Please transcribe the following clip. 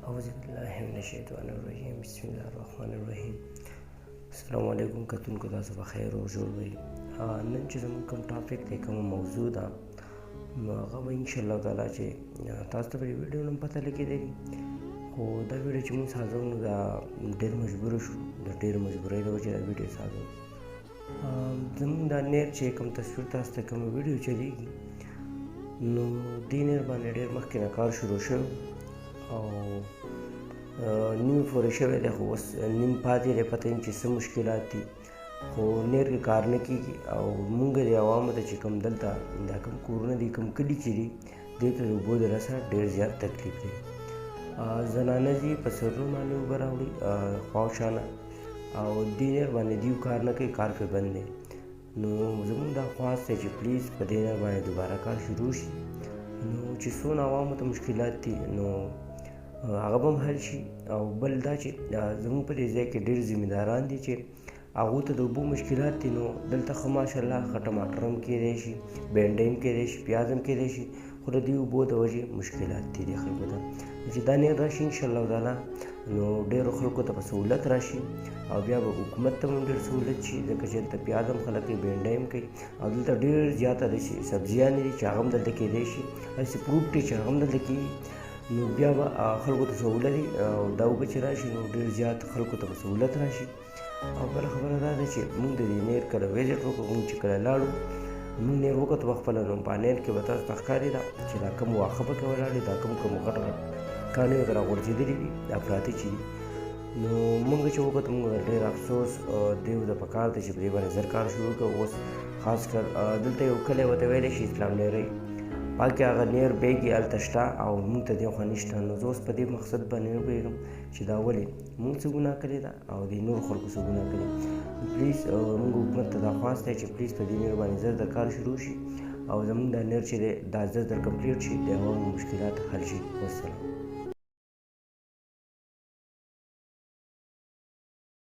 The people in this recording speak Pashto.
أعوذ بالله من الشیطان الرجیم بسم الله الرحمن الرحیم. السلام علیکم کتونکو، تاسو په خیر او جوړ وئ. نن چې زموږ کوم ټاپک دی، کومه موضوع ده، نو هغه به انشاءالله تعالی چې تاسو ته په دې ویډیو نه پته لګېدلي، خو دا ویډیو چې موږ سازو نو دا ډېر مجبوره شو، د ډېرې مجبورۍ د وجې دا ویډیو سازو. زموږ دا نیټ چې کوم تصویر تاسو ته کومه ویډیو چلیږي، نو دې نیټ باندې ډېر مخکې نه کار شروع شوی او نیم پورې شوی دی، خو اوس نیم پاتې دی. پته یم چې څه مشکلات دي، خو نیټ کې کار نه کېږي. او مونږ د عوامو ته چې کوم دلته دا کوم کورونه دي، کوم کلي چې دي، دې ته د اوبو د رسه ډېر زیات تکلیف دی. زنانه ځي په سرونو باندې اوبه راوړي خواوشانه، او دې نیټ باندې دیو کار نه کوي، کار پرې بند دی. نو زموږ دا خواست دی چې پلیز په دې نیټ باندې دوباره کار شروع شي، نو چې څونه عوامو ته مشکلات دي نو هغه به هم حل شي. او بل دا چې زموږ په دې ځای کې ډېر ذمهداران دي چې هغو ته د اوبو مشکلات دي، نو دلته ښه ماشاءالله ښه ټماټر هم کیدی شي، بینډۍ هم کیدی شي، پیاز هم کیدی شي، خو د دې اوبو د وجې مشکلات دي دې خلکو ته. چې دا نیټ راشي انشاءالله تعالی، نو ډېرو خلکو ته به سهولت راشي، او بیا به حکومت ته هم ډېر سهولت شي، ځکه چې دلته پیاز هم خلک کوي، بینډۍ هم کوي، او دلته ډېر زیاته داسې سبزیانې دي چې هغه هم دلته کیدی شي، داسې فروټ دي چې هغه هم دلته کېږي. نو بیا به خلکو ته سهولت وي، او دا اوبه چې راشي نو ډېر زیات خلکو ته به سهولت راشي. او بله خبره دا ده چې موږ د دې نیټ کله ویزټ وکړو، موږ چې کله لاړو موږ نیټ وکتو پخپله، نو په نیټ کې به تاسو ته ښکارېده چې دا کوم واښه پکې ولاړ دي، دا کوم غټ غټ کاڼي ورته راغورځېدلي دي، دا پراته چې دي. نو موږ چې وکتو، موږ ډېر افسوس دې ته پکار دی چې په دې باندې زر کار شروع کړو. اوس خاص کر دلته یو کلی ورته ویلی شي اسلام ډیری، پاکې هغه نیر بیګې هلته شته او موږ ته دې خوا نشته. نو زه اوس په دې مقصد باندې نه پوهېږم چې دا ولې موږ څه ګناه کړې ده او د نورو خلکو څه ګناه کړې. پلیز موږ حکومت ته دا خواست دی چې پلیز په دې نیر باندې زر در کار شروع شي، او زموږ دا نیر چې دی دا زر کمپلیټ شي، د عوامو مشکلات حل شي. والسلام.